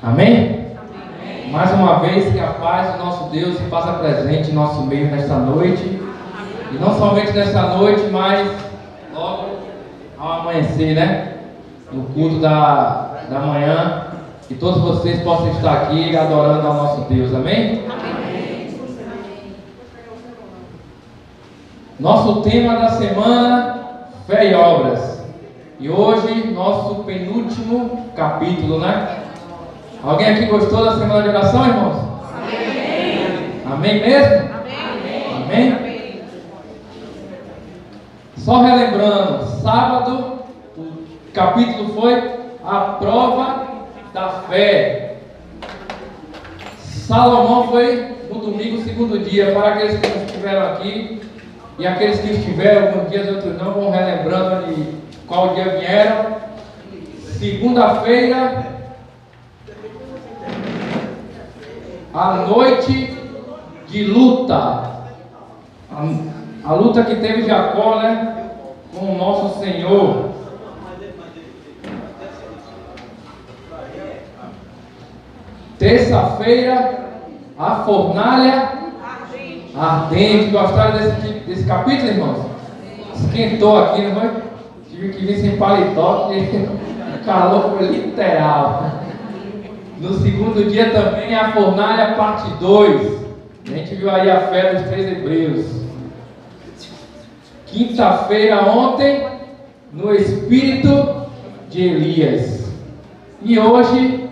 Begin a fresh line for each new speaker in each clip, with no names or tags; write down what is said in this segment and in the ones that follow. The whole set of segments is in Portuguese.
Amém? Amém? Mais uma vez, que a paz do nosso Deus se faça presente em nosso meio nesta noite. E não somente nesta noite, mas logo ao amanhecer, né? No culto da manhã. Que todos vocês possam estar aqui adorando ao nosso Deus. Amém? Amém. Nosso tema da semana, fé e obras. E hoje, nosso penúltimo capítulo, né? Alguém aqui gostou da semana de oração, irmãos? Amém. Amém mesmo? Amém. Amém? Amém. Só relembrando, sábado, o capítulo foi a prova da fé. Salomão foi no domingo, segundo dia. Para aqueles que não estiveram aqui e aqueles que estiveram alguns dias, outros não, vão relembrando de qual dia vieram. Segunda-feira, a noite de luta, a luta que teve Jacó, né, com o nosso Senhor. Terça-feira, a fornalha ardente. Gostaram desse capítulo, irmãos? Esquentou aqui, não foi? Tive que vir sem paletó, porque o calor foi literal. No segundo dia também, a fornalha parte 2. A gente viu aí a fé dos 3 hebreus. Quinta-feira, ontem, no espírito de Elias. E hoje,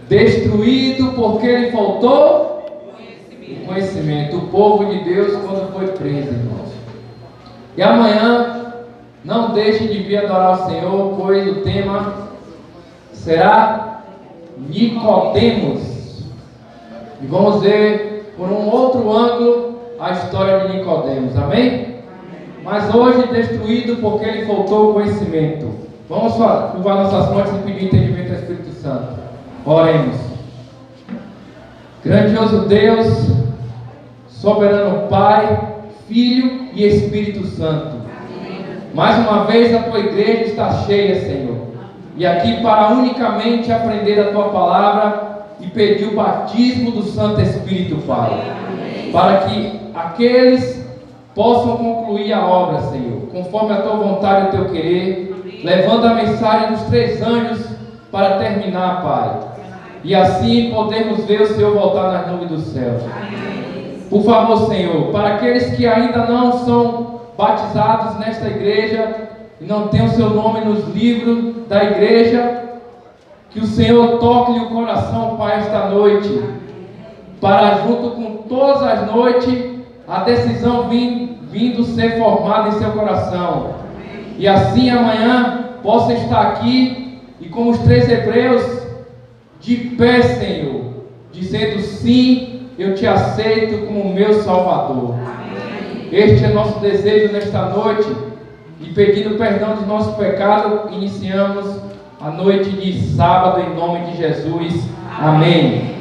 destruído porque lhe faltou o conhecimento. O povo de Deus quando foi preso, irmãos. E amanhã, não deixe de vir adorar o Senhor, pois o tema será Nicodemos. E vamos ver por um outro ângulo a história de Nicodemos. Amém? Mas hoje destruído porque lhe faltou o conhecimento. Vamos curvar nossas mãos e pedir entendimento ao Espírito Santo. Oremos. Grandioso Deus, soberano Pai, Filho e Espírito Santo. Mais uma vez a tua igreja está cheia, Senhor. E aqui para unicamente aprender a tua palavra e pedir o batismo do Santo Espírito, Pai. Para que aqueles possam concluir a obra, Senhor, conforme a tua vontade e o teu querer, levando a mensagem dos 3 anjos para terminar, Pai. E assim podemos ver o Senhor voltar nas nuvens do céu. Por favor, Senhor, para aqueles que ainda não são batizados nesta igreja e não têm o seu nome nos livros da igreja, que o Senhor toque-lhe o coração, Pai, esta noite, para junto com todas as noites a decisão vindo ser formada em seu coração, e assim amanhã possa estar aqui e como os 3 hebreus de pé, Senhor, dizendo sim, eu te aceito como meu Salvador. Amém. Este é nosso desejo nesta noite, e pedindo perdão dos nossos pecados, iniciamos a noite de sábado em nome de Jesus. Amém.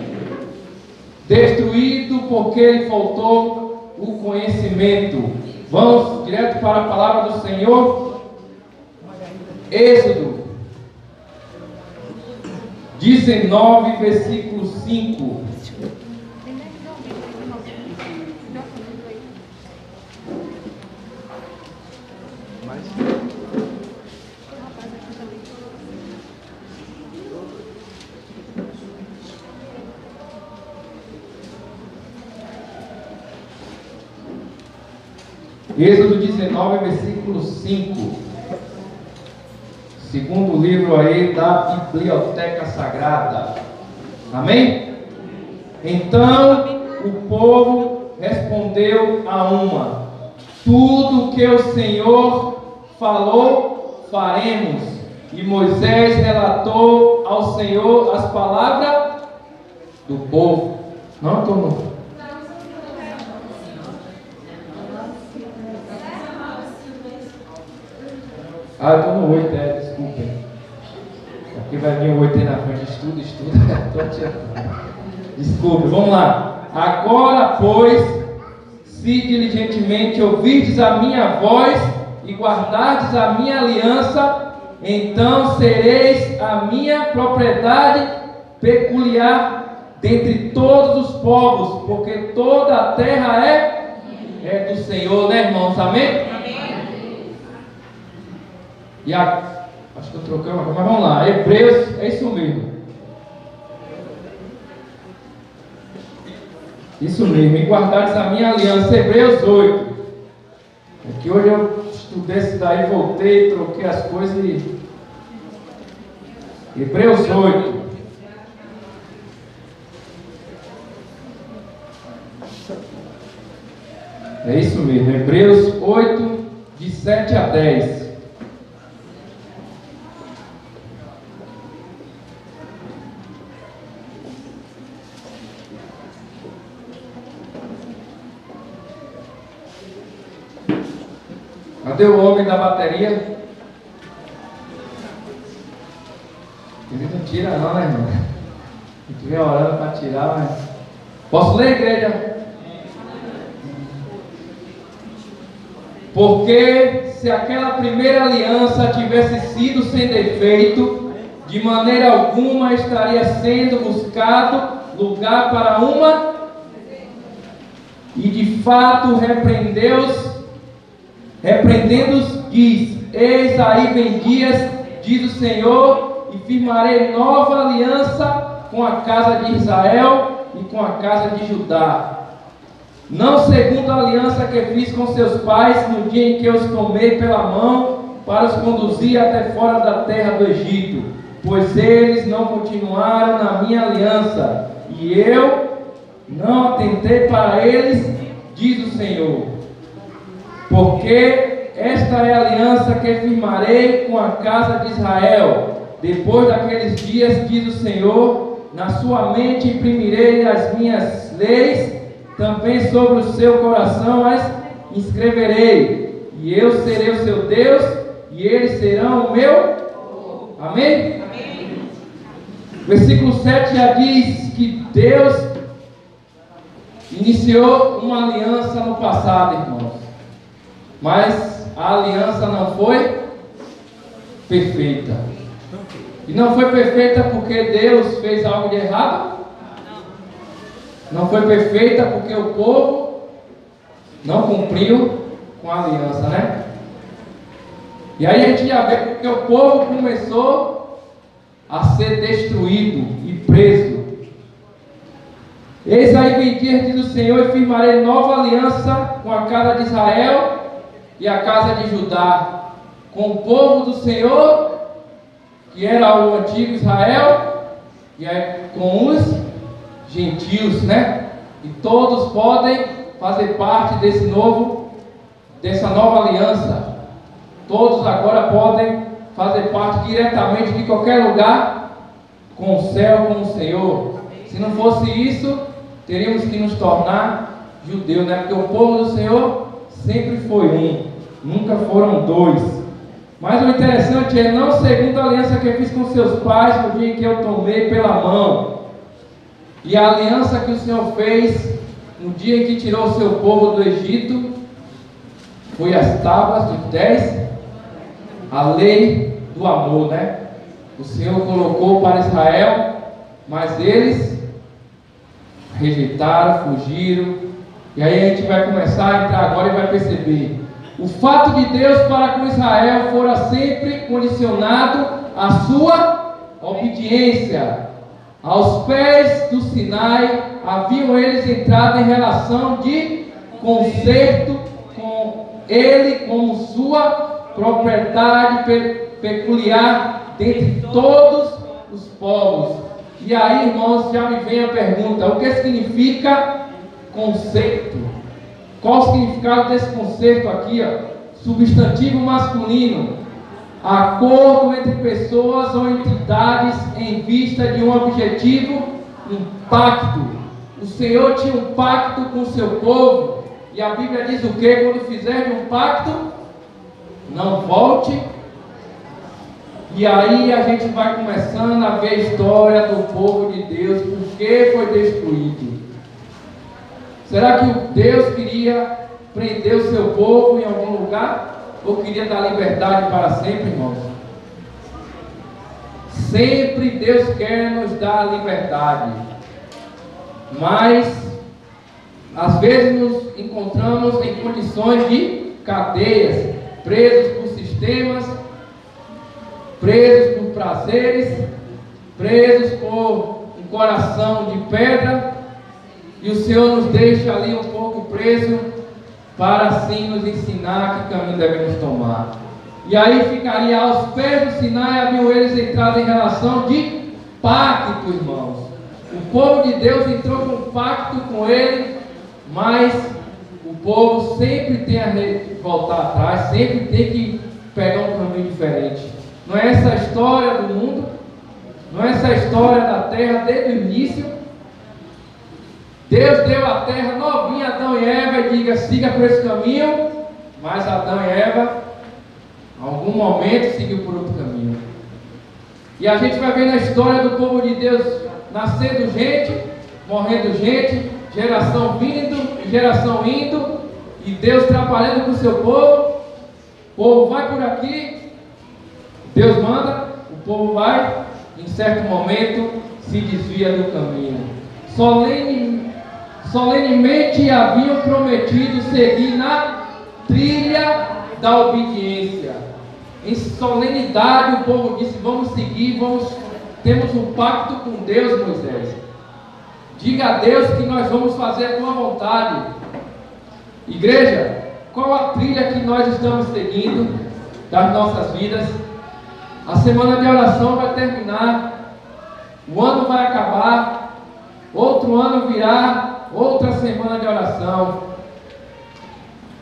Destruído porque lhe faltou o conhecimento. Vamos direto para a palavra do Senhor. Êxodo 19, versículo 5. Êxodo 19, versículo 5. Segundo livro aí da Biblioteca Sagrada. Amém? Então o povo respondeu a uma: tudo que o Senhor falou, faremos. E Moisés relatou ao Senhor as palavras do povo. Não, turma? Eu estou no 8, desculpem. Aqui vai vir o 8 aí na frente. Estuda. Desculpe, vamos lá. Agora, pois, se diligentemente ouvirdes a minha voz e guardardes a minha aliança, então sereis a minha propriedade peculiar dentre todos os povos, porque toda a terra é do Senhor, né, irmãos? Amém? E acho que eu troquei uma coisa, mas vamos lá. Hebreus, é isso mesmo. Isso mesmo, e guardares a minha aliança. Hebreus 8. É que hoje eu estudei isso daí, voltei, troquei as coisas e... Hebreus 8. É isso mesmo, Hebreus 8, de 7 a 10. Cadê o homem da bateria? Ele não tira não, né, irmão? Se estiver orando para tirar, mas... Posso ler, igreja? Porque se aquela primeira aliança tivesse sido sem defeito, de maneira alguma estaria sendo buscado lugar para uma, e de fato repreendendo-os, diz: eis aí vem dias, diz o Senhor, e firmarei nova aliança com a casa de Israel e com a casa de Judá, não segundo a aliança que fiz com seus pais no dia em que os tomei pela mão para os conduzir até fora da terra do Egito, pois eles não continuaram na minha aliança, e eu não atentei para eles, diz o Senhor. Porque esta é a aliança que firmarei com a casa de Israel. Depois daqueles dias, diz o Senhor, na sua mente imprimirei as minhas leis, também sobre o seu coração as inscreverei. E eu serei o seu Deus, e eles serão o meu. Amém? Amém. Versículo 7 já diz que Deus iniciou uma aliança no passado, irmãos. Mas a aliança não foi perfeita. E não foi perfeita porque Deus fez algo de errado. Não foi perfeita porque o povo não cumpriu com a aliança, né? E aí a gente já vê porque o povo começou a ser destruído e preso. Eis aí vem dias, diz o Senhor, e firmarei nova aliança com a casa de Israel e a casa de Judá, com o povo do Senhor, que era o antigo Israel, e aí com os gentios, né? E todos podem fazer parte dessa nova aliança. Todos agora podem fazer parte diretamente de qualquer lugar com o céu, com o Senhor. Se não fosse isso, teríamos que nos tornar judeus, né? Porque o povo do Senhor sempre foi um, nunca foram dois. Mas o interessante é, não segundo a aliança que eu fiz com seus pais no dia em que eu tomei pela mão. E a aliança que o Senhor fez no dia em que tirou o seu povo do Egito foi as tábuas de 10, a lei do amor, né? O Senhor colocou para Israel, mas eles rejeitaram, fugiram. E aí a gente vai começar a entrar agora e vai perceber: o fato de Deus para com Israel fora sempre condicionado à sua obediência. Aos pés do Sinai haviam eles entrado em relação de concerto com Ele como sua propriedade peculiar dentre todos os povos. E aí, irmãos, já me vem a pergunta: o que significa concerto? Qual o significado desse concerto aqui, ó? Substantivo masculino: acordo entre pessoas ou entidades em vista de um objetivo, um pacto. O Senhor tinha um pacto com o seu povo, e a Bíblia diz o que? Quando fizer de um pacto, não volte. E aí a gente vai começando a ver a história do povo de Deus, por que foi destruído. Será que Deus queria prender o seu povo em algum lugar? Ou queria dar liberdade para sempre, irmãos? Sempre Deus quer nos dar liberdade, mas às vezes nos encontramos em condições de cadeias, presos por sistemas, presos por prazeres, presos por um coração de pedra, e o Senhor nos deixa ali um pouco preso para assim nos ensinar que caminho devemos tomar. E aí ficaria aos pés do Sinai, haviam eles entrado em relação de pacto, irmãos. O povo de Deus entrou com pacto com ele, mas o povo sempre tem a voltar atrás, sempre tem que pegar um caminho diferente. Não é essa a história do mundo? Não é essa a história da terra desde o início? Deus deu a terra novinha a Adão e Eva e diga, siga por esse caminho, mas Adão e Eva, em algum momento, seguiu por outro caminho. E a gente vai ver na história do povo de Deus, nascendo gente, morrendo gente, geração vindo, geração indo, e Deus trabalhando com o seu povo. O povo vai por aqui, Deus manda, o povo vai, em certo momento se desvia do caminho. Solenemente haviam prometido seguir na trilha da obediência. Em solenidade o povo disse, vamos seguir, temos um pacto com Deus, Moisés. Diga a Deus que nós vamos fazer a tua vontade. Igreja, qual a trilha que nós estamos seguindo das nossas vidas? A semana de oração vai terminar, o ano vai acabar, outro ano virá, outra semana de oração.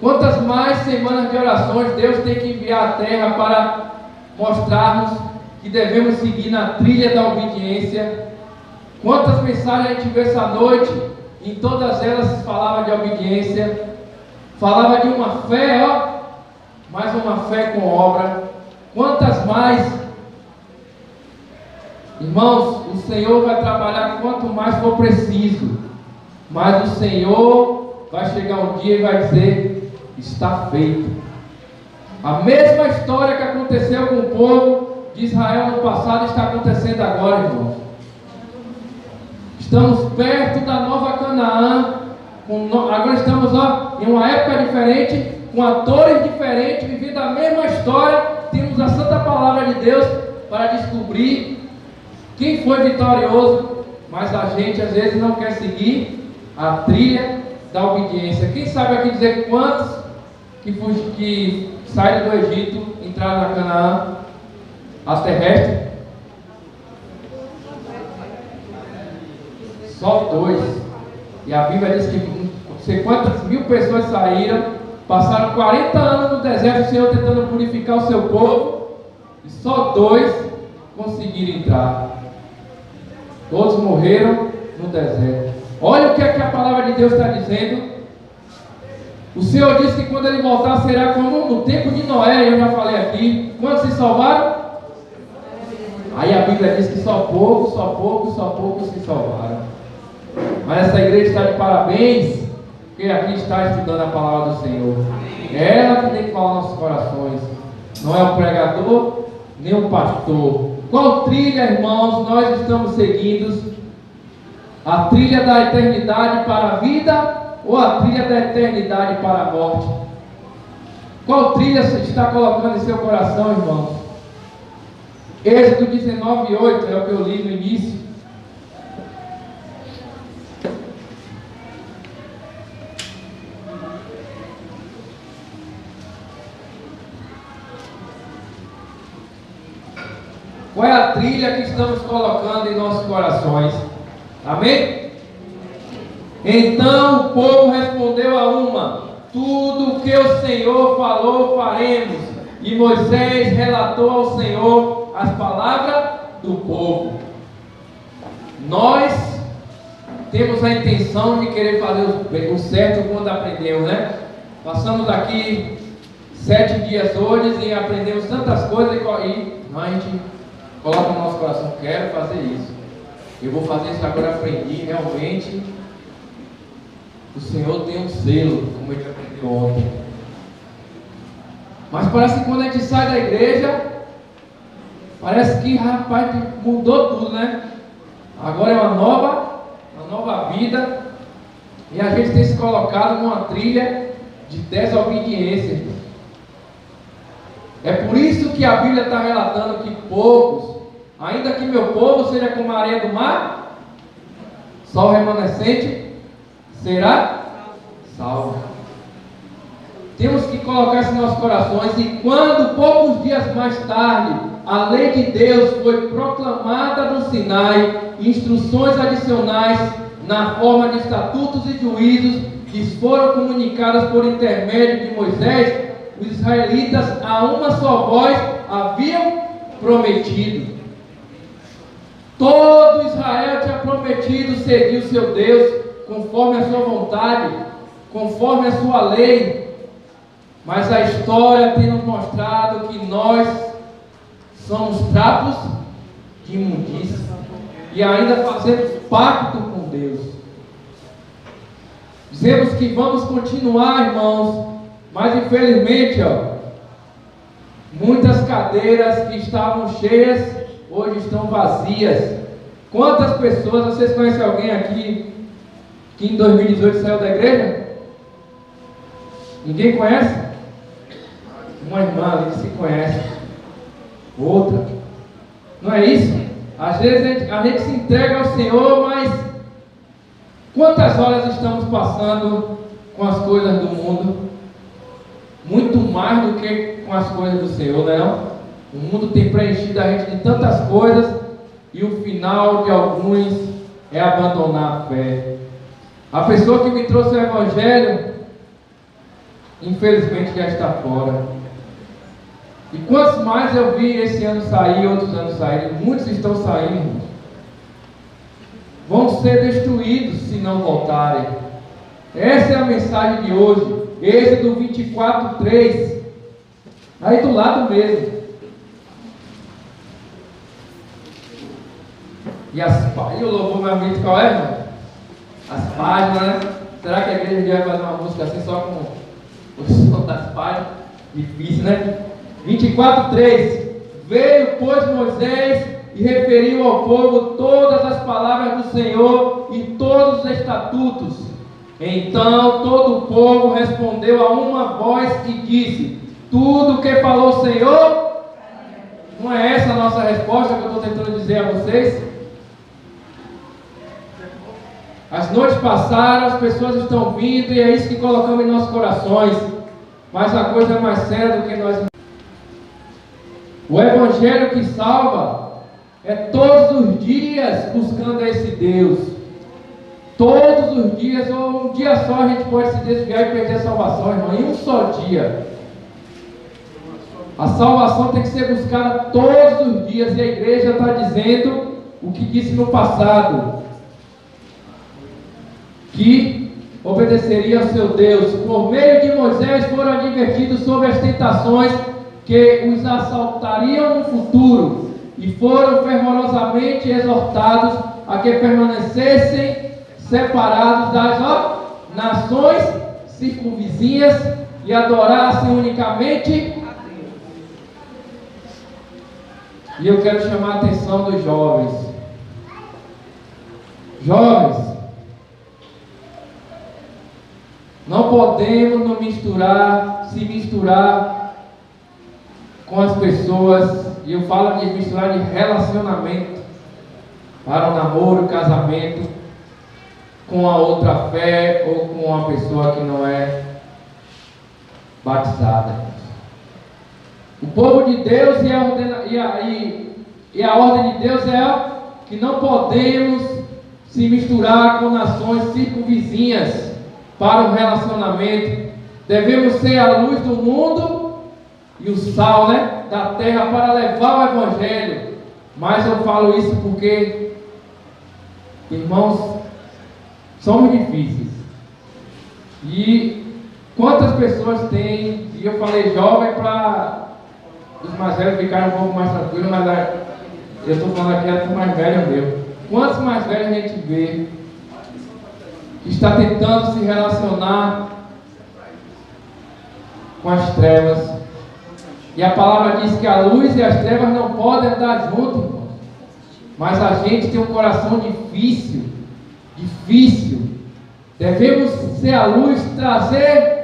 Quantas mais semanas de orações Deus tem que enviar à terra para mostrarmos que devemos seguir na trilha da obediência? Quantas mensagens a gente vê essa noite? Em todas elas se falava de obediência, falava de uma fé, mas uma fé com obra. Quantas mais? Irmãos, o Senhor vai trabalhar quanto mais for preciso, mas o Senhor vai chegar um dia e vai dizer, está feito. A mesma história que aconteceu com o povo de Israel no passado está acontecendo agora, irmãos. Estamos perto da nova Canaã, agora estamos em uma época diferente, com atores diferentes, vivendo a mesma história. Temos a santa palavra de Deus para descobrir quem foi vitorioso, mas a gente às vezes não quer seguir a trilha da obediência. Quem sabe aqui dizer quantos que saíram do Egito, entraram na Canaã, as terrestres? Só 2. E a Bíblia diz que não sei quantas mil pessoas saíram, passaram 40 anos no deserto, o Senhor tentando purificar o seu povo, e só 2 conseguiram entrar. Todos morreram no deserto. Olha o que a palavra de Deus está dizendo. O Senhor disse que quando Ele voltar será como no tempo de Noé, eu já falei aqui. Quantos se salvaram? Aí a Bíblia diz que só poucos se salvaram. Mas essa igreja está de parabéns, porque aqui está estudando a palavra do Senhor. É ela que tem que falar nos nossos corações. Não é o pregador, nem o pastor. Qual trilha, irmãos, nós estamos seguindo? A trilha da eternidade para a vida ou a trilha da eternidade para a morte? Qual trilha você está colocando em seu coração, irmãos? Êxodo 19:8 é o que eu li no início. Qual é a trilha que estamos colocando em nossos corações? Amém? Então o povo respondeu a uma: tudo o que o Senhor falou faremos. E Moisés relatou ao Senhor as palavras do povo. Nós temos a intenção de querer fazer o certo quando aprendemos, né? Passamos aqui 7 dias hoje e aprendemos tantas coisas e a gente coloca no nosso coração, quero fazer isso. Eu vou fazer isso agora, aprendi. Realmente, o Senhor tem um selo, como a gente aprendeu ontem. Mas parece que quando a gente sai da igreja, Parece que, rapaz, mudou tudo, né? Agora é uma nova vida. E a gente tem se colocado numa trilha de desobediência. É por isso que a Bíblia está relatando que poucos, ainda que meu povo seja como a areia do mar, só o remanescente será salvo. Temos que colocar isso em nossos corações. E quando, poucos dias mais tarde, a lei de Deus foi proclamada no Sinai, instruções adicionais na forma de estatutos e juízos que foram comunicadas por intermédio de Moisés, os israelitas a uma só voz haviam prometido. Todo Israel tinha prometido seguir o seu Deus conforme a sua vontade, conforme a sua lei. Mas a história tem nos mostrado que nós somos trapos de imundícia e ainda fazemos pacto com Deus. Dizemos que vamos continuar, irmãos, mas infelizmente, muitas cadeiras que estavam cheias hoje estão vazias. Quantas pessoas, vocês conhecem alguém aqui que em 2018 saiu da igreja? Ninguém conhece? Uma irmã ali que se conhece, outra. Não é isso? Às vezes a gente se entrega ao Senhor, mas quantas horas estamos passando com as coisas do mundo? Muito mais do que com as coisas do Senhor, não é não? O mundo tem preenchido a gente de tantas coisas e o final de alguns é abandonar a fé. A pessoa que me trouxe o Evangelho, infelizmente já está fora. E quantos mais eu vi esse ano sair, outros anos saírem, muitos estão saindo, vão ser destruídos se não voltarem. Essa é a mensagem de hoje. Êxodo 24:3, aí do lado mesmo. E o louvor vai vir qual é, irmão? As páginas, né? Será que a igreja vai fazer uma música assim só com o som das páginas? Difícil, né? 24:3. Veio, pois, Moisés e referiu ao povo todas as palavras do Senhor e todos os estatutos. Então todo o povo respondeu a uma voz e disse: tudo o que falou o Senhor. Não é essa a nossa resposta que eu estou tentando dizer a vocês? As noites passaram, as pessoas estão vindo e é isso que colocamos em nossos corações. Mas a coisa é mais séria do que nós. O Evangelho que salva é todos os dias buscando esse Deus. Todos os dias, ou um dia só a gente pode se desviar e perder a salvação, irmão, em um só dia. A salvação tem que ser buscada todos os dias, e a igreja está dizendo o que disse no passado, que obedeceria ao seu Deus. Por meio de Moisés foram advertidos sobre as tentações que os assaltariam no futuro, e foram fervorosamente exortados a que permanecessem separados das nações circunvizinhas e adorassem unicamente. E eu quero chamar a atenção dos jovens. Jovens, não podemos se misturar com as pessoas, e eu falo de misturar de relacionamento para o namoro, casamento, com a outra fé ou com uma pessoa que não é batizada. O povo de Deus e a ordem de Deus é que não podemos se misturar com nações circunvizinhas para um relacionamento. Devemos ser a luz do mundo e o sal, da terra para levar o Evangelho. Mas eu falo isso porque, irmãos, somos difíceis. E quantas pessoas têm, e eu falei jovem para os mais velhos ficarem um pouco mais tranquilos, mas eu estou falando aqui até mais velho meu. Quantos mais velhos a gente vê que está tentando se relacionar com as trevas, E a palavra diz que a luz e as trevas não podem andar juntos, irmãos. Mas a gente tem um coração difícil. Devemos ser a luz, trazer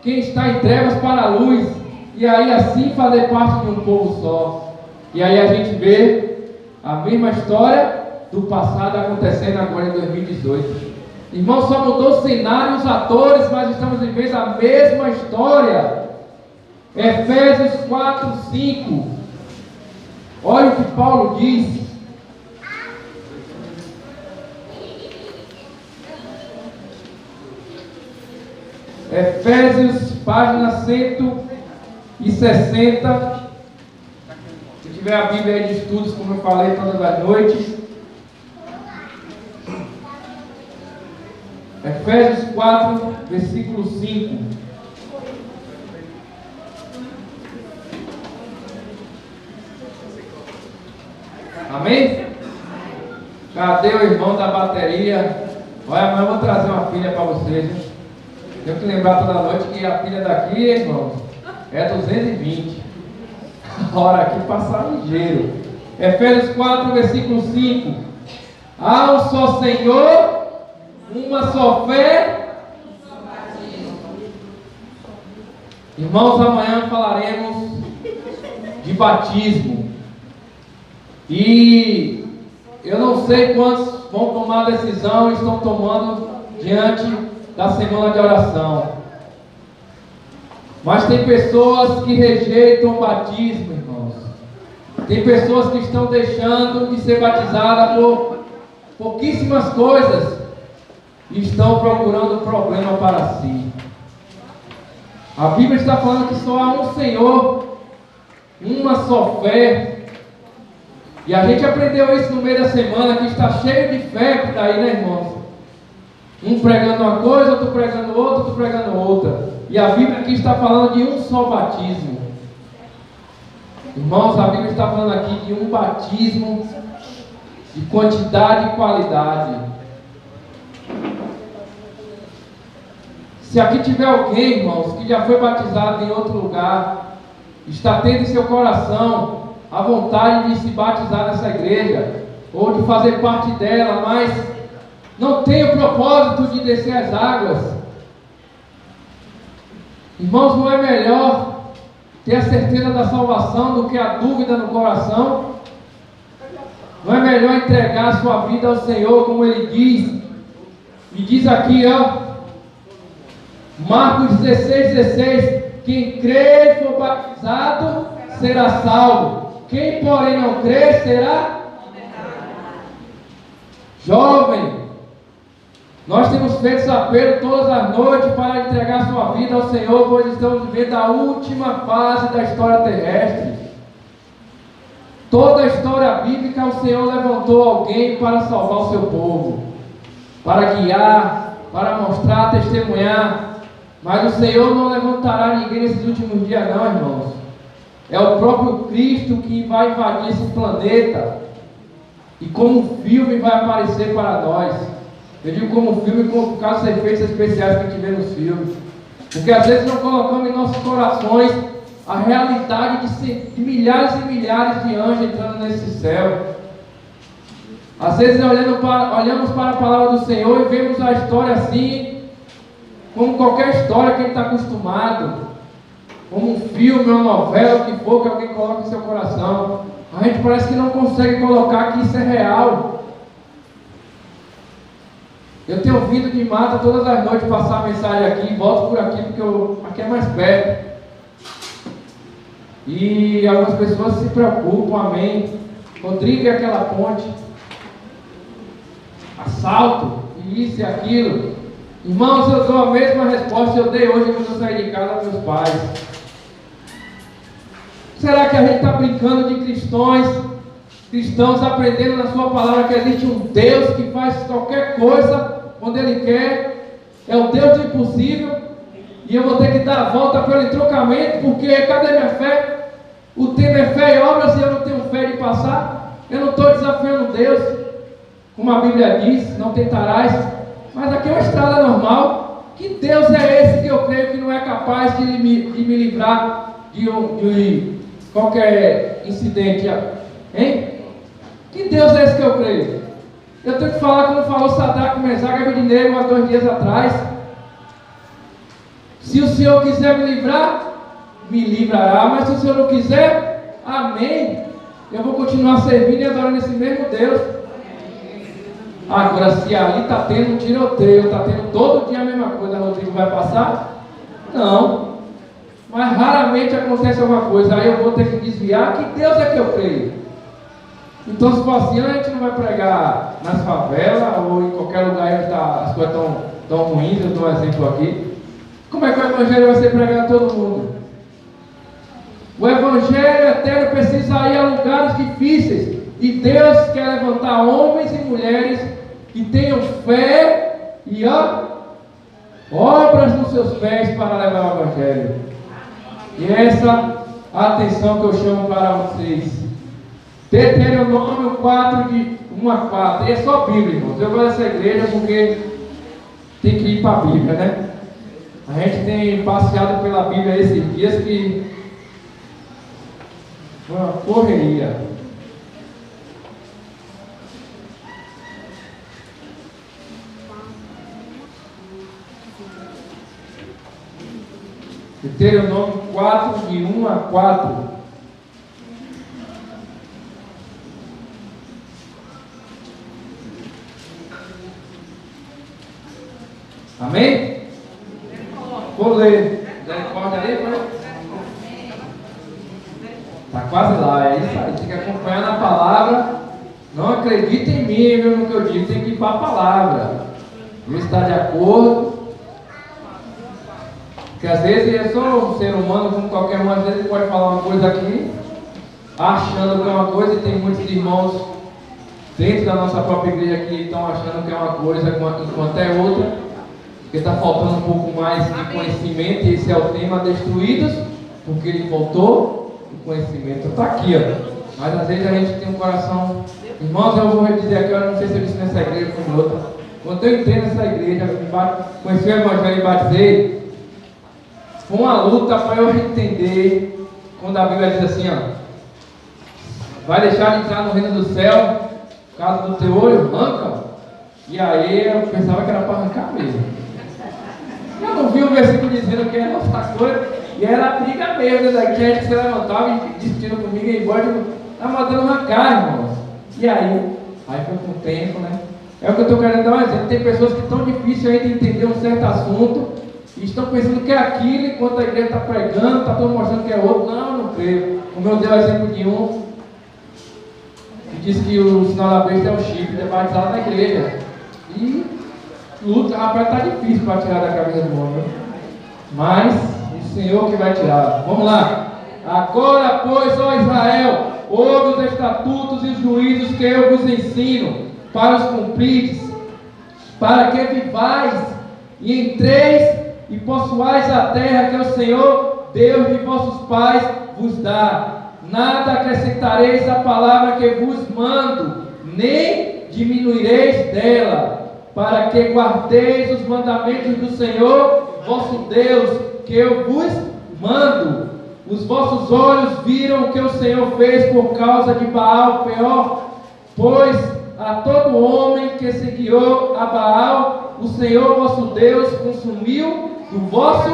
quem está em trevas para a luz. E aí assim fazer parte de um povo só. E aí a gente vê a mesma história do passado acontecendo agora em 2018. Irmão, só mudou o cenário, os atores, mas estamos vivendo a mesma história. Efésios 4, 5. Olha o que Paulo diz. Efésios, página 160. Se tiver a Bíblia aí de estudos, como eu falei todas as noites. Efésios 4, versículo 5. Amém? Cadê o irmão da bateria? Olha, amanhã eu vou trazer uma pilha para vocês. Hein? Tenho que lembrar toda noite que a pilha daqui, irmão, é 220. A hora aqui passar ligeiro. Efésios 4, versículo 5. Há um só Senhor, uma só fé. Irmãos, amanhã falaremos de batismo. E eu não sei quantos vão tomar a decisão e estão tomando diante da semana de oração. Mas tem pessoas que rejeitam o batismo, irmãos. Tem pessoas que estão deixando de ser batizadas por pouquíssimas coisas e estão procurando problema para si. A Bíblia está falando que só há um Senhor, uma só fé. E a gente aprendeu isso no meio da semana, que está cheio de fé que está aí, né, irmãos? Um pregando uma coisa, outro pregando outra, outro pregando outra. E a Bíblia aqui está falando de um só batismo. Irmãos, a Bíblia está falando aqui de um batismo de quantidade e qualidade. Se aqui tiver alguém, irmãos, que já foi batizado em outro lugar, está tendo em seu coração a vontade de se batizar nessa igreja, ou de fazer parte dela, mas não tem o propósito de descer as águas. Irmãos, não é melhor ter a certeza da salvação do que a dúvida no coração? Não é melhor entregar a sua vida ao Senhor, como Ele diz? E diz aqui, ó, Marcos 16, quem crer e for batizado será salvo. Quem, porém, não crer, será jovem. Nós temos feito esse apelo todas as noites para entregar sua vida ao Senhor, pois estamos vivendo a última fase da história terrestre. Toda a história bíblica, o Senhor levantou alguém para salvar o seu povo, para guiar, para mostrar, testemunhar. Mas o Senhor não levantará ninguém nesses últimos dias, não, irmãos. É o próprio Cristo que vai invadir esse planeta e como filme vai aparecer para nós. Eu digo como filme por causa dos efeitos especiais que a gente vê nos filmes, porque às vezes não colocamos em nossos corações a realidade de milhares e milhares de anjos entrando nesse céu. Às vezes olhamos para a palavra do Senhor e vemos a história assim, como qualquer história que a gente está acostumado, como um filme, uma novela, o que for que alguém coloca em seu coração. A gente parece que não consegue colocar que isso é real. Eu tenho vindo de mata todas as noites passar a mensagem aqui, volto por aqui porque aqui é mais perto. E algumas pessoas se preocupam, amém. Rodrigo e aquela ponte, assalto, isso e aquilo. Irmãos, eu dou a mesma resposta que eu dei hoje quando eu saí de casa aos meus pais. Será que a gente está brincando de cristãos aprendendo na sua palavra que existe um Deus que faz qualquer coisa quando Ele quer? É o Deus do impossível. E eu vou ter que dar a volta pelo entroncamento, porque cadê minha fé? O tema é fé e obras e eu não tenho fé de passar. Eu não estou desafiando Deus, como a Bíblia diz, não tentarás. Mas aqui é uma estrada normal. Que Deus é esse que eu creio que não é capaz de me livrar de qualquer incidente. Hein? Que Deus é esse que eu creio? Eu tenho que falar como falou Sadraque, Mesaque e Abednego há 2 dias atrás. Se o Senhor quiser me livrar, me livrará. Mas se o Senhor não quiser, amém. Eu vou continuar servindo e adorando esse mesmo Deus. Agora, se ali está tendo um tiroteio, está tendo todo dia a mesma coisa, Rodrigo vai passar? Não. Mas raramente acontece alguma coisa. Aí eu vou ter que desviar. Que Deus é que eu creio? Então, se for assim, a gente não vai pregar nas favelas ou em qualquer lugar onde as coisas estão ruins. Eu dou um exemplo aqui. Como é que o Evangelho vai ser pregado a todo mundo? O Evangelho eterno precisa ir a lugares difíceis. E Deus quer levantar homens e mulheres que tenham fé e obras nos seus pés para levar o Evangelho. E essa a atenção que eu chamo para vocês. Deuteronômio 4, de 1 a 4. E é só Bíblia, irmãos. Eu gosto dessa igreja porque tem que ir para a Bíblia, né? A gente tem passeado pela Bíblia esses dias que foi uma correria. Deuteronômio 4, de 1 a 4. Amém? Vou ler. Pode aí, pai? Está quase lá, é isso aí. Tem que acompanhar na palavra. Não acredita em mim, viu, no que eu digo. Tem que ir para a palavra. Não está de acordo. Porque às vezes eu sou um ser humano como qualquer um. Às vezes ele pode falar uma coisa aqui, achando que é uma coisa, e tem muitos irmãos dentro da nossa própria igreja que estão achando que é uma coisa enquanto é outra. Porque está faltando um pouco mais de conhecimento, e esse é o tema, destruídos, porque ele faltou o conhecimento. Está aqui, ó. Mas às vezes a gente tem um coração. Irmãos, eu vou dizer aqui, eu não sei se eu disse nessa igreja ou em outra. Quando eu entrei nessa igreja, conheci o Evangelho e batizei, foi uma luta para eu entender. Quando a Bíblia diz assim, ó, vai deixar de entrar no reino do céu, por causa do teu olho, arranca. E aí eu pensava que era para arrancar mesmo. Eu não vi o versículo dizendo que era outra coisa, e era briga mesmo, daqui a gente se levantava e discutindo comigo e ia embora, eu estava mandando arrancar, irmãos. E aí foi com o tempo, né? É o que eu estou querendo dar um exemplo. Tem pessoas que estão difíceis ainda de entender um certo assunto, e estão pensando que é aquilo, enquanto a igreja está pregando, está todo mostrando que é outro. Não, não creio. Como eu dei o exemplo de um, que disse que o sinal da besta é o chifre, ele é batizado na igreja. E luta, rapaz, está difícil para tirar da cabeça do homem. Mas o Senhor que vai tirar. Vamos lá. Agora, pois, ó Israel, ouve os estatutos e os juízos que eu vos ensino, para os cumprides, para que vivais e entreis e possuais a terra que o Senhor, Deus de vossos pais, vos dá. Nada acrescentareis à palavra que vos mando, nem diminuireis dela, para que guardeis os mandamentos do Senhor, vosso Deus, que eu vos mando. Os vossos olhos viram o que o Senhor fez por causa de Baal Peor, pois a todo homem que se guiou a Baal, o Senhor vosso Deus consumiu do vosso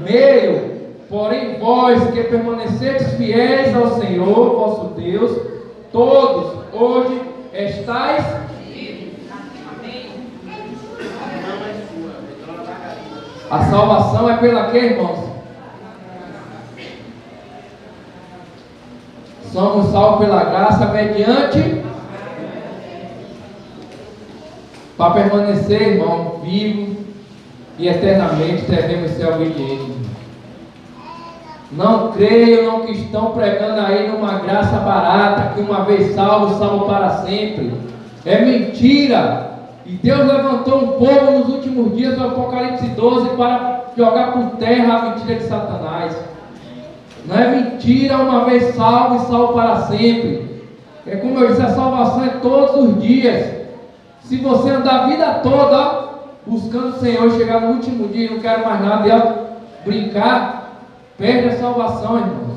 meio. Porém vós que permaneceis fiéis ao Senhor vosso Deus, todos hoje estáis vivos. A salvação é pela quê, irmãos? Somos salvos pela graça mediante, para permanecer, irmão, vivo e eternamente devemos ser obedientes. Não creio no que estão pregando aí numa graça barata, que uma vez salvo, salvo para sempre. É mentira. E Deus levantou um povo nos últimos dias do Apocalipse 12 para jogar por terra a mentira de Satanás. Não é mentira, uma vez salvo e salvo para sempre. É como eu disse, a salvação é todos os dias. Se você andar a vida toda buscando o Senhor, chegar no último dia e não quero mais nada, e brincar, Perde a salvação, irmãos.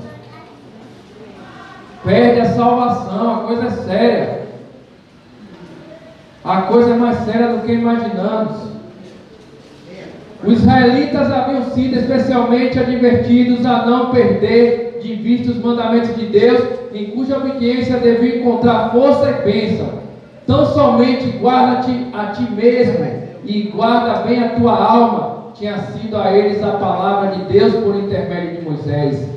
Perde a salvação, a coisa é séria. A coisa é mais séria do que imaginamos. Os israelitas haviam sido especialmente advertidos a não perder de vista os mandamentos de Deus, em cuja obediência devia encontrar força e bênção. Tão somente guarda-te a ti mesmo e guarda bem a tua alma, tinha sido a eles a palavra de Deus por intermédio de Moisés.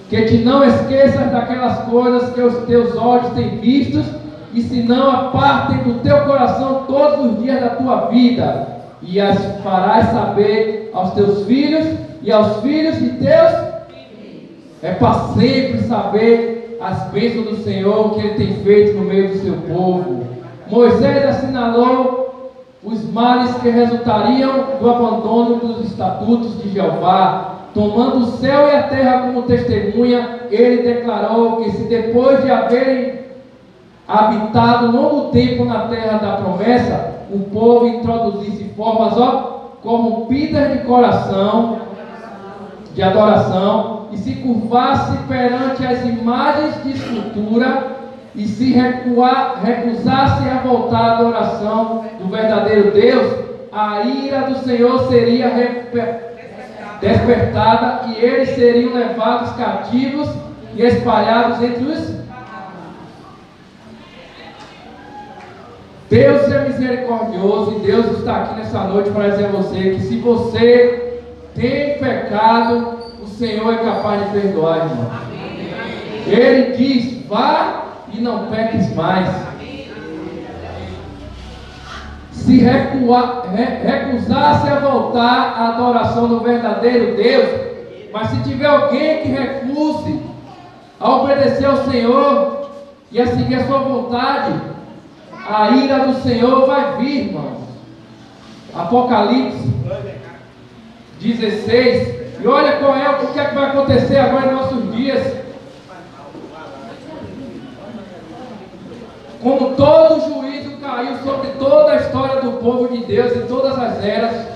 Que te não esqueças daquelas coisas que os teus olhos têm vistos, e se não apartem do teu coração todos os dias da tua vida, e as farás saber aos teus filhos e aos filhos de teus. É para sempre saber as bênçãos do Senhor que Ele tem feito no meio do seu povo. Moisés assinalou os males que resultariam do abandono dos estatutos de Jeová. Tomando o céu e a terra como testemunha, ele declarou que se depois de haverem habitado longo tempo na terra da promessa, o povo introduzisse formas corrompidas de coração, de adoração, e se curvasse perante as imagens de escultura, e se recusasse a voltar à adoração do verdadeiro Deus, a ira do Senhor seria despertada, e eles seriam levados cativos e espalhados entre os. Deus é misericordioso, e Deus está aqui nessa noite para dizer a você que se você tem pecado, o Senhor é capaz de perdoar, irmão. Ele diz: vá e não peques mais. Se recusasse a voltar à adoração do verdadeiro Deus, mas se tiver alguém que recuse a obedecer ao Senhor e a seguir a sua vontade, a ira do Senhor vai vir, irmãos. Apocalipse 16. E olha o que é que vai acontecer agora em nossos dias. Como todo juízo caiu sobre toda a história do povo de Deus em todas as eras,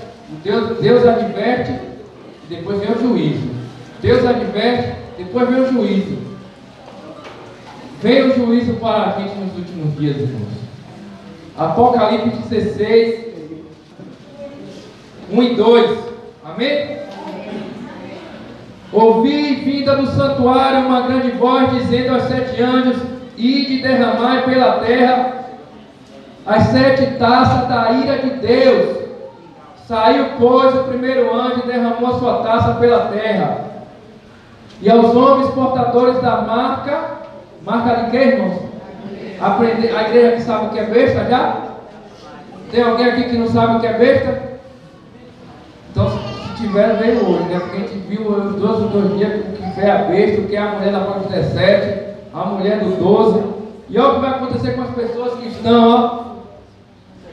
Deus adverte, depois vem o juízo. Deus adverte, depois vem o juízo. Veio o juízo para a gente nos últimos dias, irmãos. Apocalipse 16, 1 e 2. Amém? Ouvi vinda do santuário uma grande voz dizendo aos 7 anjos: ide derramai pela terra as 7 taças da ira de Deus. Saiu, pois, o primeiro anjo e derramou a sua taça pela terra. E aos homens portadores da marca de quê, irmãos? A igreja que sabe o que é besta já? Tem alguém aqui que não sabe o que é besta? Então, se tiver, veio hoje, né? Porque a gente viu os 2 dias o que é a besta, o que é a mulher da porta 17, a mulher do 12. E olha o que vai acontecer com as pessoas que estão,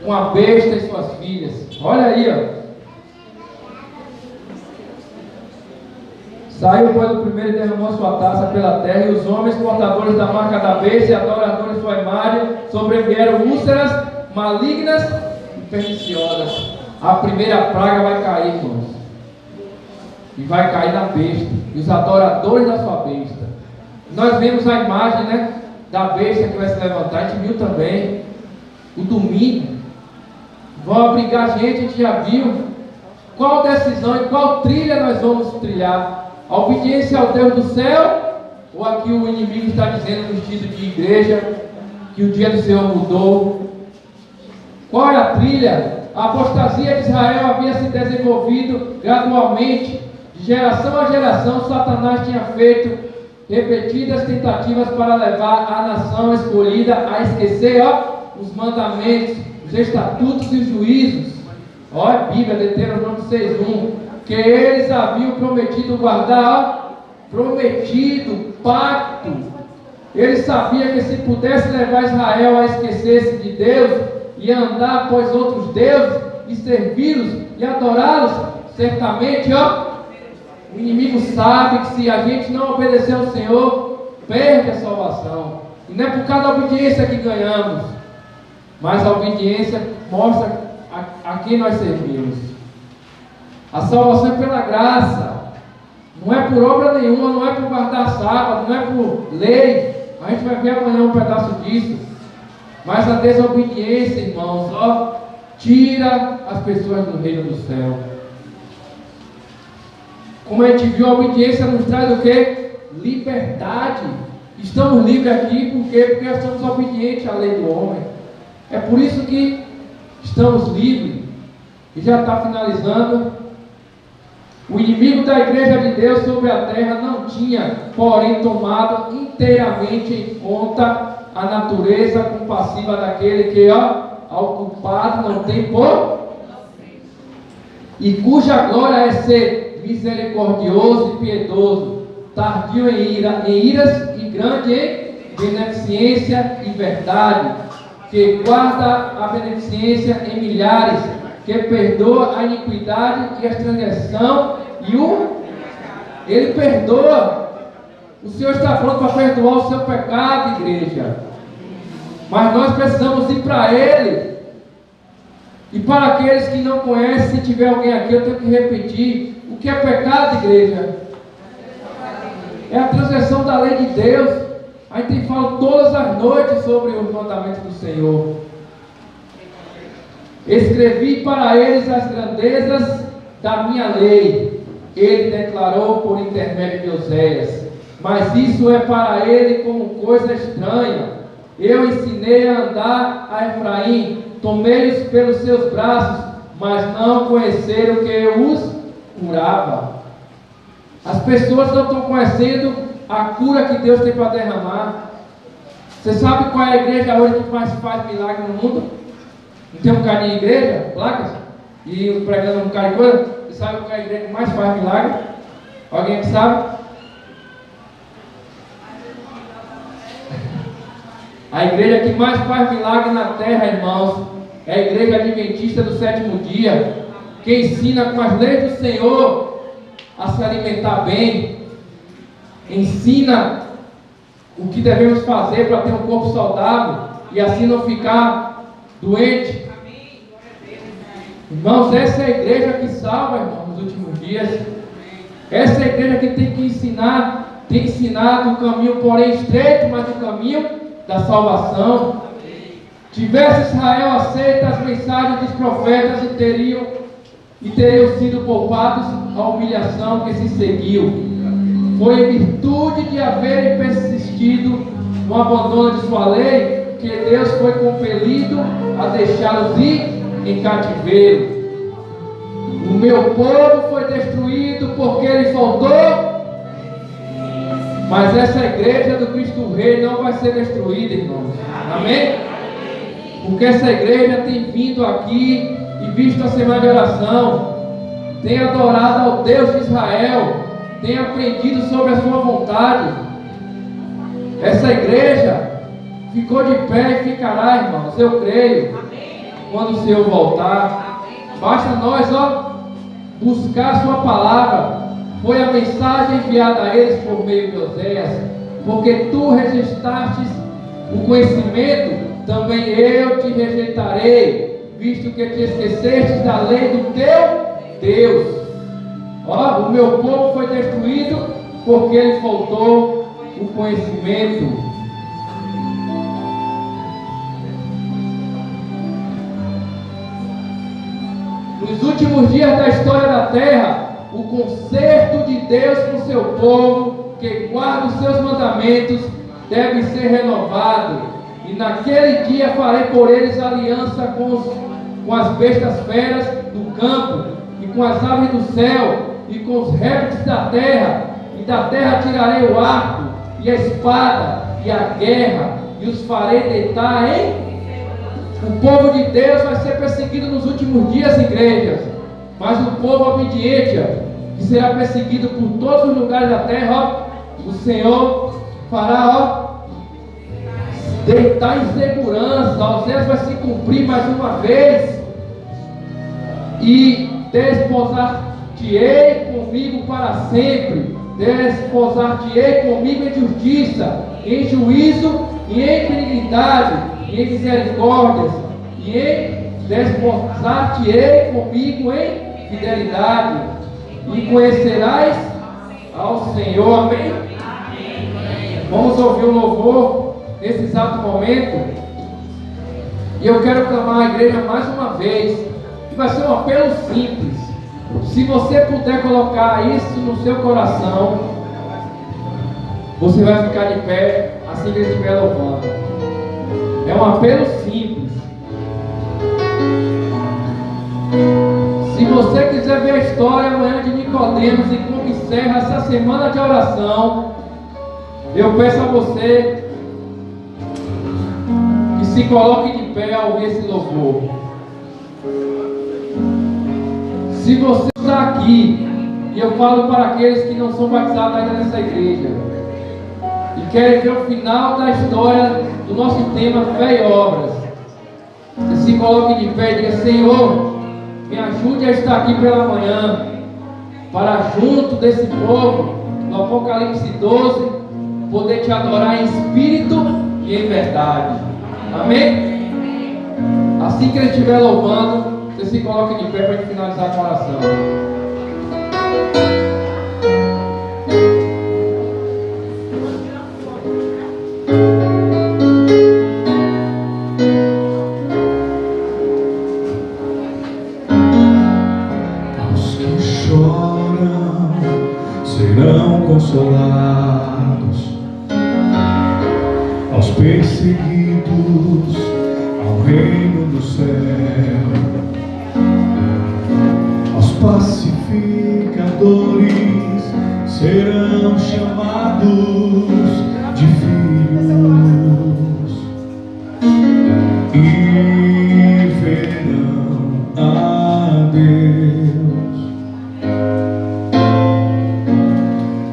com a besta e suas filhas. Olha aí, Saiu, pois, o primeiro e derramou sua taça pela terra, e os homens portadores da marca da besta e adoradores de sua imagem sobrevieram úlceras malignas e perniciosas. A primeira praga vai cair, irmãos, e vai cair na besta e os adoradores da sua besta. Nós vemos a imagem, né, da besta que vai se levantar. A gente viu também o domingo. Vão abrigar a gente já viu. Qual decisão e qual trilha nós vamos trilhar? A obediência ao Deus do céu, ou aqui o inimigo está dizendo no vestido de igreja que o dia do Senhor mudou? Qual é a trilha? A apostasia de Israel havia se desenvolvido gradualmente. De geração a geração, Satanás tinha feito repetidas tentativas para levar a nação escolhida a esquecer os mandamentos, os estatutos e os juízos. Olha a Bíblia, Deuteronômio 6:1. Que eles haviam prometido guardar, prometido pacto. Eles sabiam que se pudesse levar Israel a esquecer-se de Deus e andar após outros deuses e servi-los e adorá-los, certamente, o inimigo sabe que se a gente não obedecer ao Senhor, perde a salvação. E não é por causa da obediência que ganhamos, mas a obediência mostra a quem nós servimos. A salvação é pela graça. Não é por obra nenhuma, não é por guardar sábado, não é por lei. A gente vai ver amanhã um pedaço disso. Mas a desobediência, irmãos, ó, tira as pessoas do reino do céu. Como a gente viu, a obediência nos traz o quê? Liberdade. Estamos livres aqui por quê? Porque nós somos obedientes à lei do homem. É por isso que estamos livres. E já está finalizando. O inimigo da igreja de Deus sobre a terra não tinha, porém, tomado inteiramente em conta a natureza compassiva daquele que, ó, ao culpado não tem por, e cuja glória é ser misericordioso e piedoso, tardio em iras e grande em beneficência e verdade, que guarda a beneficência em milhares, que perdoa a iniquidade e a transgressão, ele perdoa. O Senhor está pronto para perdoar o seu pecado, igreja. Mas nós precisamos ir para Ele. E para aqueles que não conhecem, se tiver alguém aqui, eu tenho que repetir: o que é pecado, igreja? É a transgressão da lei de Deus. A gente fala todas as noites sobre os mandamentos do Senhor. Escrevi para eles as grandezas da minha lei, ele declarou por intermédio de Oséias. Mas isso é para ele como coisa estranha. Eu ensinei a andar a Efraim, tomei-os pelos seus braços, mas não conheceram que eu os curava. As pessoas não estão conhecendo a cura que Deus tem para derramar. Você sabe qual é a igreja hoje que mais faz milagre no mundo? Não tem um carinho em igreja, placas? E pregando um bocado de coisa? Você sabe qual é a igreja que mais faz milagre? Alguém que sabe? A igreja que mais faz milagre na terra, irmãos, é a igreja adventista do sétimo dia, que ensina com as leis do Senhor a se alimentar bem, ensina o que devemos fazer para ter um corpo saudável e assim não ficar doente. Irmãos, essa é a igreja que salva, irmãos, nos últimos dias. Essa é a igreja que tem que ensinar, tem ensinado o caminho, porém estreito, mas o caminho da salvação. Tivesse Israel aceito as mensagens dos profetas e teriam sido poupados a humilhação que se seguiu. Foi em virtude de haverem persistido no abandono de sua lei que Deus foi compelido a deixá-los ir em cativeiro. O meu povo foi destruído porque lhe faltou. Mas essa igreja do Cristo Rei não vai ser destruída, irmãos. Amém? Porque essa igreja tem vindo aqui e visto a semana de oração, tem adorado ao Deus de Israel, tem aprendido sobre a sua vontade. Essa igreja ficou de pé e ficará, irmãos, eu creio, quando o Senhor voltar. Basta nós, buscar a sua palavra. Foi a mensagem enviada a eles por meio de Oséias, porque tu rejeitaste o conhecimento, também eu te rejeitarei, visto que te esqueceste da lei do teu Deus. O meu povo foi destruído porque lhe faltou o conhecimento. Nos últimos dias da história da terra, o conserto de Deus com seu povo, que guarda os seus mandamentos, deve ser renovado. E naquele dia farei por eles aliança com as bestas feras do campo, e com as aves do céu, e com os répteis da terra. E da terra tirarei o arco, e a espada, e a guerra, e os farei deitar em... O povo de Deus vai ser perseguido nos últimos dias, igrejas. Mas o povo obediente, que será perseguido por todos os lugares da terra, o Senhor fará, deitar em segurança. Oséias vai se cumprir mais uma vez. E desposar-te-ei comigo para sempre. Desposar-te-ei comigo em justiça, em juízo e em benignidade, e em misericórdias, e em desposar-te-ei comigo em fidelidade, e conhecerás ao Senhor, amém? Amém. Vamos ouvir o louvor nesse exato momento. E eu quero clamar a igreja mais uma vez. E vai ser um apelo simples. Se você puder colocar isso no seu coração, você vai ficar de pé assim que ele estiver louvando. É um apelo simples. Se você quiser ver a história amanhã de Nicodemos e como encerra essa semana de oração, eu peço a você que se coloque de pé ao ouvir esse louvor. Se você está aqui, e eu falo para aqueles que não são batizados ainda nessa igreja, e querem ver o final da história do nosso tema Fé e Obras, você se coloque de pé e diga: Senhor, me ajude a estar aqui pela manhã, para junto desse povo, no Apocalipse 12, poder te adorar em espírito e em verdade. Amém? Assim que ele estiver louvando, você se coloque de pé para finalizar a oração.
Aos que choram serão consolados, aos perseguidos ao reino do céu, aos pacificadores serão chamados de filhos e verão a Deus.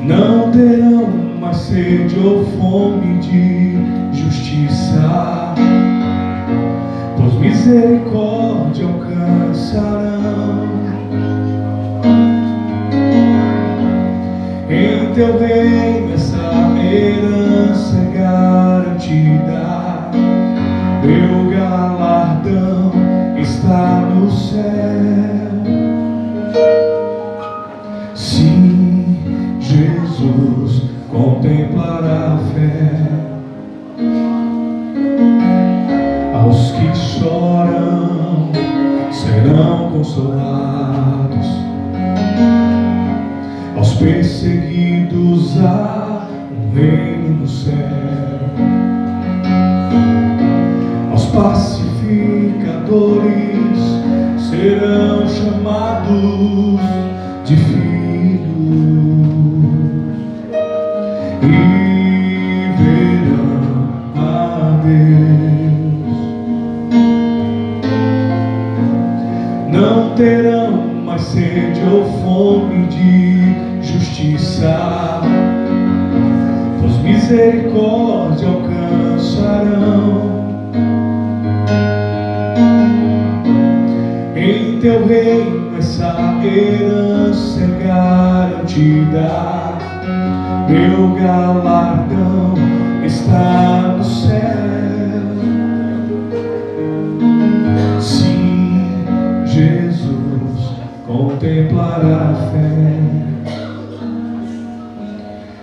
Não terão mais sede ou fome de justiça, pois misericórdia alcançarão. Em teu reino essa herança é garantida, teu galardão está no céu. Sim, Jesus contemplará a fé. Aos que choram serão consolados, aos perseguidos há um reino no céu, aos pacificadores serão chamados de filhos e verão a Deus. Não terão mais sede ou fome de justiça, pois misericórdia alcançarão. Em teu reino essa herança é garantida, teu galardão está no céu. Sim, Jesus contemplará a fé.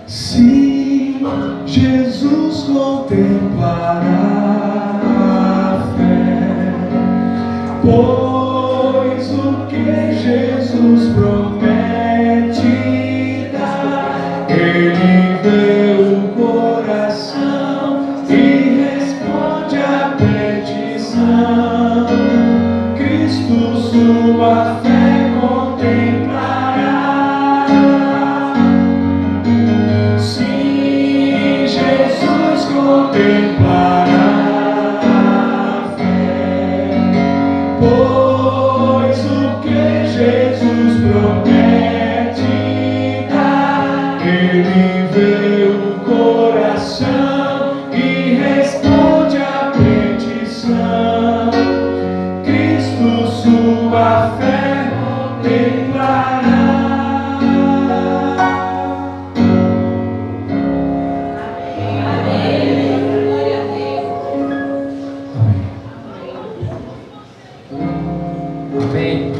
Sim, Jesus contemplará a fé, pois o que Jesus promete dar, Ele vê o coração e responde à petição. Cristo sua fé contemplará. Sim, Jesus contemplará a fé, pois o que Jesus promete dar, Ele vê o coração e responde à petição. Cristo sua fé contemplará.
Amém.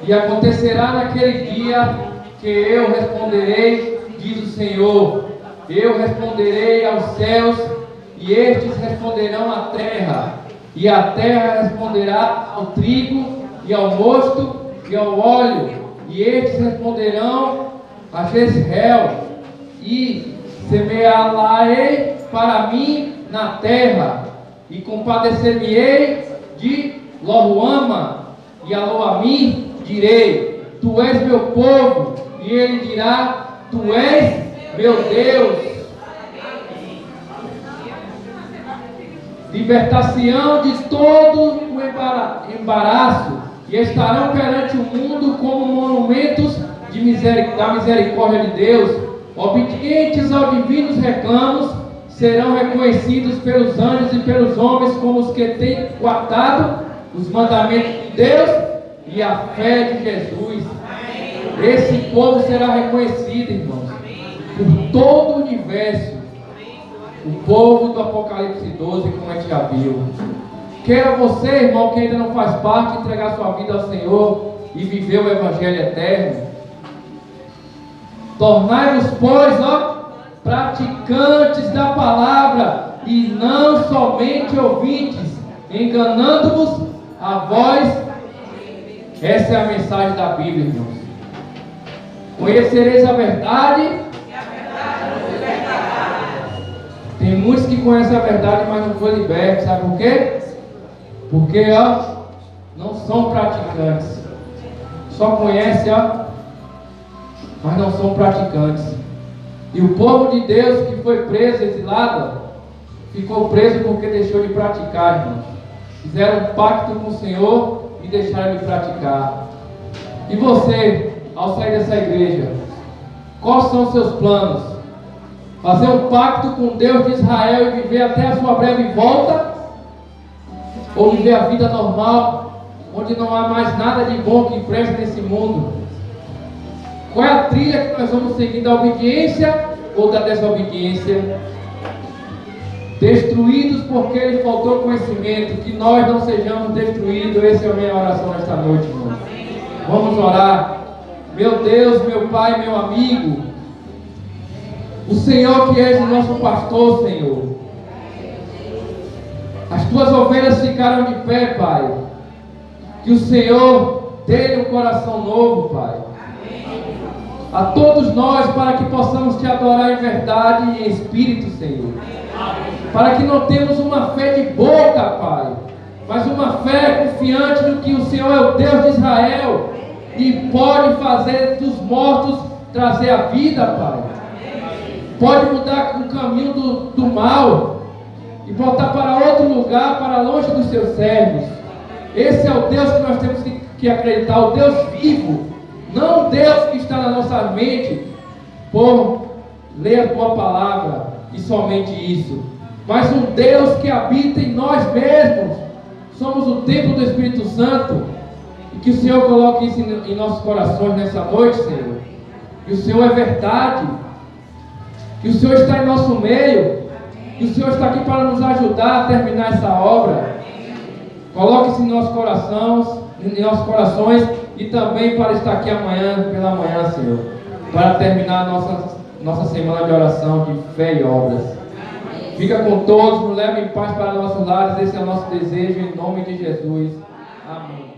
E acontecerá naquele dia que eu responderei, diz o Senhor, eu responderei aos céus, e estes responderão à terra, e a terra responderá ao trigo, e ao mosto, e ao óleo, e estes responderão a Jezreel, e semeá-la-ei para mim na terra, e compadecer-me-ei de Lo-ruama, e a Lo-ammi direi, tu és meu povo, e ele dirá, tu és meu Deus. Libertar-se-ão de todo o embaraço, e estarão perante o mundo como monumentos da misericórdia de Deus, obedientes aos divinos reclamos, serão reconhecidos pelos anjos e pelos homens como os que têm guardado os mandamentos de Deus e a fé de Jesus. Esse povo será reconhecido, irmãos, por todo o universo. O povo do Apocalipse 12, como a gente já viu. Queira você, irmão, que ainda não faz parte, entregar sua vida ao Senhor e viver o Evangelho eterno. Tornai-vos, pois, praticantes da palavra, e não somente ouvintes, enganando-vos a vós. Essa é a mensagem da Bíblia, irmãos. Conhecereis a verdade, e a verdade vos libertará. Tem muitos que conhecem a verdade, mas não foi liberto. Sabe por quê? Porque não são praticantes. Só conhecem, mas não são praticantes. E o povo de Deus que foi preso, exilado, ficou preso porque deixou de praticar, irmãos. Fizeram um pacto com o Senhor e deixaram de praticar. E você, ao sair dessa igreja, quais são os seus planos? Fazer um pacto com Deus de Israel e viver até a sua breve volta? Ou viver a vida normal, onde não há mais nada de bom que preste nesse mundo? Qual é a trilha que nós vamos seguir, da obediência ou da desobediência? Destruídos porque lhe faltou conhecimento, que nós não sejamos destruídos. Essa é a minha oração nesta noite, irmão. Vamos orar. Meu Deus, meu Pai, meu amigo, o Senhor que és o nosso pastor, Senhor, as tuas ovelhas ficaram de pé, Pai. Que o Senhor dê-lhe um coração novo, Pai. A todos nós, para que possamos te adorar em verdade e em espírito, Senhor. Para que não tenhamos uma fé de boca, Pai, mas uma fé confiante no que o Senhor é o Deus de Israel e pode fazer dos mortos trazer a vida, Pai. Pode mudar o caminho do mal e voltar para outro lugar, para longe dos seus servos. Esse é o Deus que nós temos que acreditar, o Deus vivo, não o Deus que está na nossa mente por ler a tua palavra e somente isso, mas um Deus que habita em nós mesmos. Somos o templo do Espírito Santo, e que o Senhor coloque isso em nossos corações nessa noite, Senhor. Que o Senhor é verdade, que o Senhor está em nosso meio, que o Senhor está aqui para nos ajudar a terminar essa obra. Coloque isso em nossos corações, e também para estar aqui amanhã, pela manhã, Senhor, para terminar a nossa semana de oração de fé e obras. Fica com todos, nos leva em paz para nossos lares. Esse é o nosso desejo, em nome de Jesus. Amém.